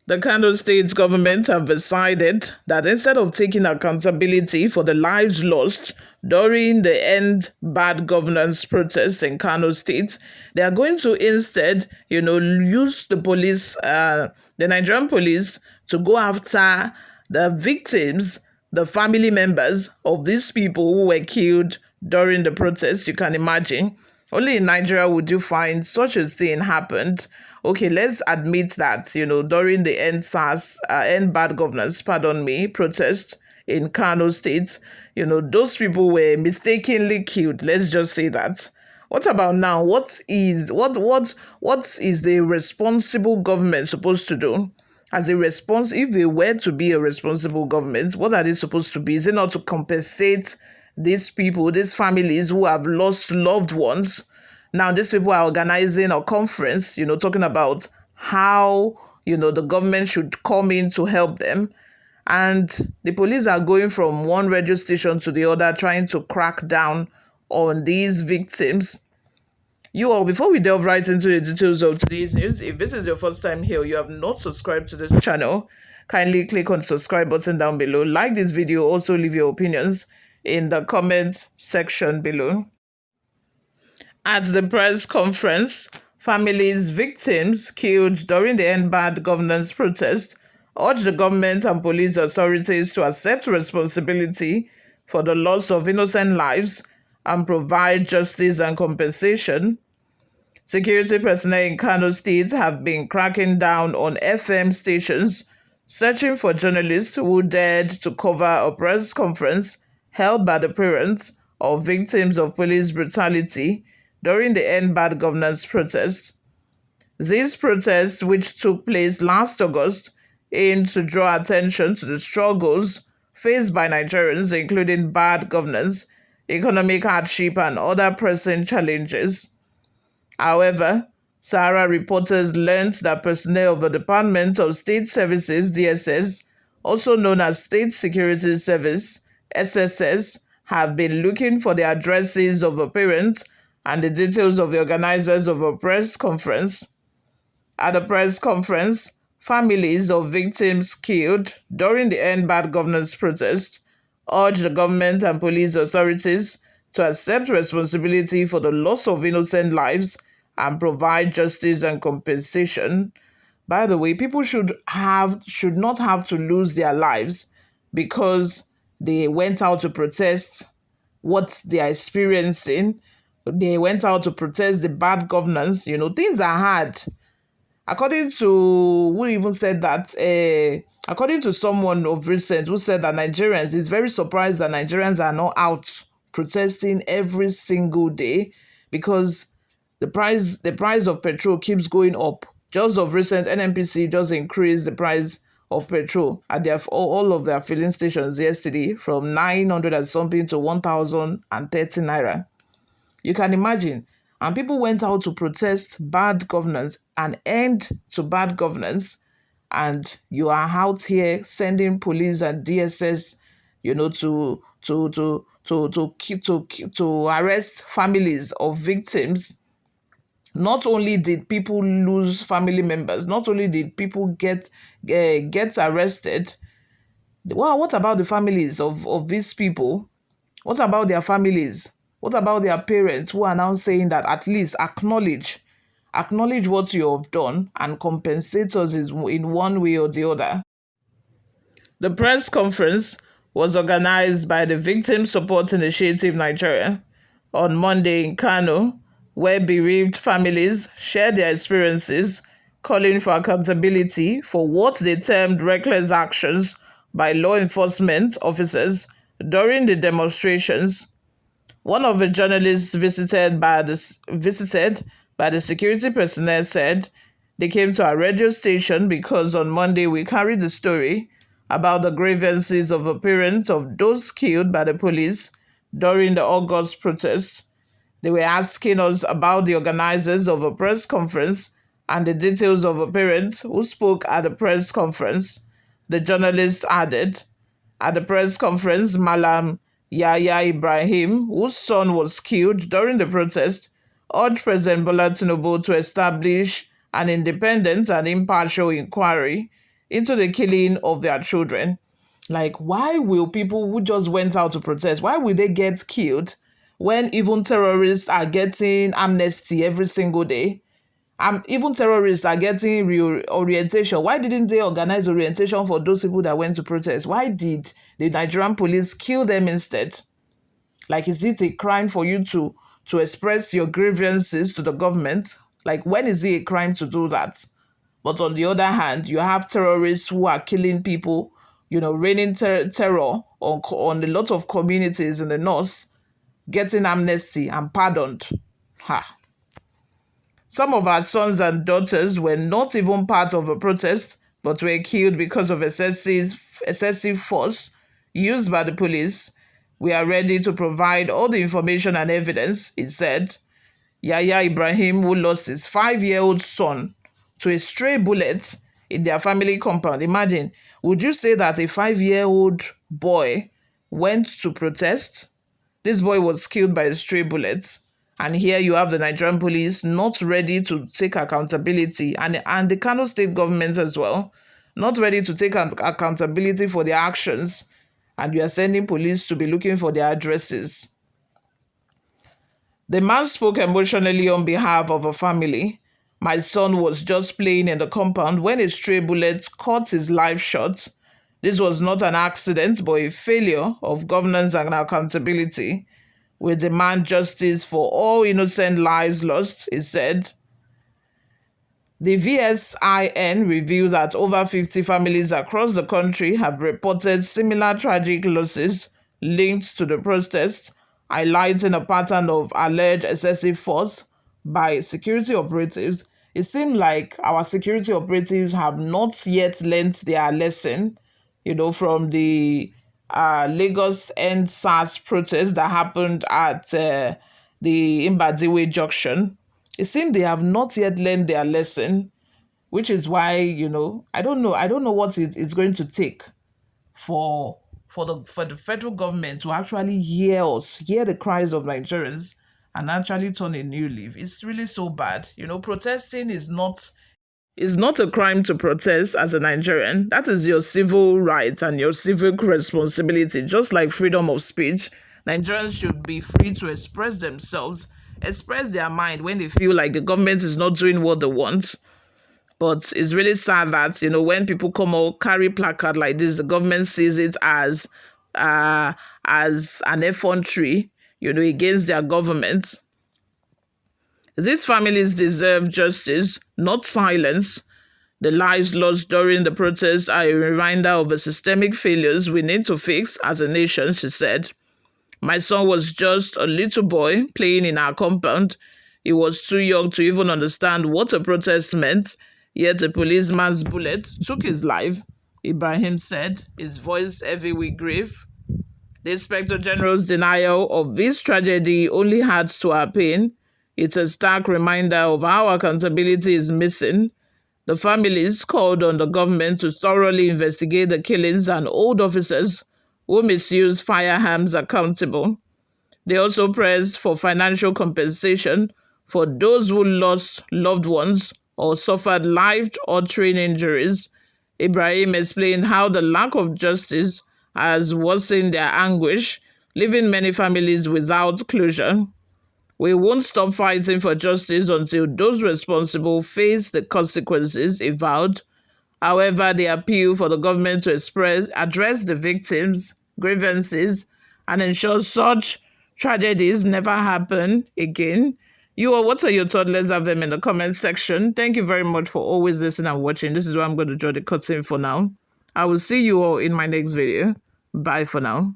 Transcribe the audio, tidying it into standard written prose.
The Kano state government have decided that instead of taking accountability for the lives lost during the End Bad Governance protest in Kano state, they are going to instead, use the Nigerian police to go after the victims, the family members of these people who were killed during the protest. You can imagine. Only in Nigeria would you find such a thing happened. Okay, let's admit that, during the End Bad Governance, protest in Kano State, those people were mistakenly killed. Let's just say that. What about now? What is the responsible government supposed to do? As a response, if they were to be a responsible government, what are they supposed to be? Is it not to compensate these people, these families who have lost loved ones? Now, these people are organizing a conference, talking about how, the government should come in to help them. And the police are going from one radio station to the other, trying to crack down on these victims. You all, before we delve right into the details of today's news, if this is your first time here, you have not subscribed to this channel, kindly click on the subscribe button down below. Like this video, also leave your opinions in the comments section below. At the press conference, victims killed during the End Bad Governance protest urged the government and police authorities to accept responsibility for the loss of innocent lives and provide justice and compensation. Security personnel in Kano State have been cracking down on FM stations, searching for journalists who dared to cover a press conference held by the parents of victims of police brutality during the End Bad Governance protest. These protests, which took place last August, aimed to draw attention to the struggles faced by Nigerians, including bad governance, economic hardship, and other pressing challenges. However, Sahara reporters learned that personnel of the Department of State Services, DSS, also known as State Security Service, SSS, have been looking for the addresses of the parents and the details of the organizers of a press conference. At the press conference, families of victims killed during the End Bad Governance protest urged the government and police authorities to accept responsibility for the loss of innocent lives and provide justice and compensation. By the way, people should not have to lose their lives because they went out to protest what they are experiencing. They went out to protest the bad governance. Things are hard. According to who even said that, according to someone of recent who said that Nigerians is very surprised that Nigerians are not out protesting every single day because the price of petrol keeps going up. Just of recent, NNPC just increased the price of petrol at all of their filling stations yesterday from 900 and something to 1,030 naira. You can imagine. And people went out to protest bad governance, an end to bad governance, and you are out here sending police and DSS, to arrest families of victims. Not only did people lose family members, not only did people get arrested. Well, what about the families of these people? What about their families? What about their parents who are now saying that at least acknowledge what you have done and compensate us in one way or the other? The press conference was organized by the Victim Support Initiative Nigeria on Monday in Kano, where bereaved families shared their experiences, calling for accountability for what they termed reckless actions by law enforcement officers during the demonstrations. One of the journalists visited by the security personnel said they came to our radio station because on Monday we carried the story about the grievances of the parents of those killed by the police during the August protest. They were asking us about the organizers of a press conference and the details of the parents who spoke at the press conference. The journalist added, at the press conference, Malam Yahya Ibrahim, whose son was killed during the protest, urged President Bola Tinubu to establish an independent and impartial inquiry into the killing of their children. Like, why will people who just went out to protest, why will they get killed when even terrorists are getting amnesty every single day? Even terrorists are getting reorientation. Why didn't they organize orientation for those people that went to protest? Why did the Nigerian police kill them instead? Like, is it a crime for you to express your grievances to the government? Like, when is it a crime to do that? But on the other hand, you have terrorists who are killing people, raining terror on a lot of communities in the north, getting amnesty and pardoned. Ha. Some of our sons and daughters were not even part of a protest, but were killed because of excessive force used by the police. We are ready to provide all the information and evidence, it said. Yahya Ibrahim, who lost his 5-year-old son to a stray bullet in their family compound. Imagine, would you say that a 5-year-old boy went to protest? This boy was killed by a stray bullet. And here you have the Nigerian police not ready to take accountability, and the Kano state government as well, not ready to take accountability for their actions. And you are sending police to be looking for their addresses. The man spoke emotionally on behalf of a family. My son was just playing in the compound when a stray bullet cut his life short. This was not an accident, but a failure of governance and accountability. We demand justice for all innocent lives lost, he said. The VSIN revealed that over 50 families across the country have reported similar tragic losses linked to the protests, highlighting a pattern of alleged excessive force by security operatives. It seemed like our security operatives have not yet learnt their lesson, from the Lagos End SARS protest that happened at the Imbadiwe junction. It seems they have not yet learned their lesson, which is why, I don't know what it's going to take for the federal government to actually hear the cries of Nigerians and actually turn a new leaf. It's really so bad. Protesting is not. It's not a crime to protest as a Nigerian. That is your civil right and your civic responsibility. Just like freedom of speech, Nigerians should be free to express themselves, express their mind when they feel like the government is not doing what they want. But it's really sad that, when people come out, carry placard like this, the government sees it as an effrontery, against their government. These families deserve justice, not silence. The lives lost during the protests are a reminder of the systemic failures we need to fix as a nation, she said. My son was just a little boy playing in our compound. He was too young to even understand what a protest meant, yet a policeman's bullet took his life, Ibrahim said, his voice heavy with grief. The Inspector General's denial of this tragedy only adds to our pain. It's a stark reminder of how accountability is missing. The families called on the government to thoroughly investigate the killings and hold officers who misuse firearms accountable. They also pressed for financial compensation for those who lost loved ones or suffered life-altering injuries. Ibrahim explained how the lack of justice has worsened their anguish, leaving many families without closure. We won't stop fighting for justice until those responsible face the consequences, he vowed. However, the appeal for the government to address the victims' grievances and ensure such tragedies never happen again. What are your thoughts? Let's have them in the comment section. Thank you very much for always listening and watching. This is where I'm going to draw the curtain for now. I will see you all in my next video. Bye for now.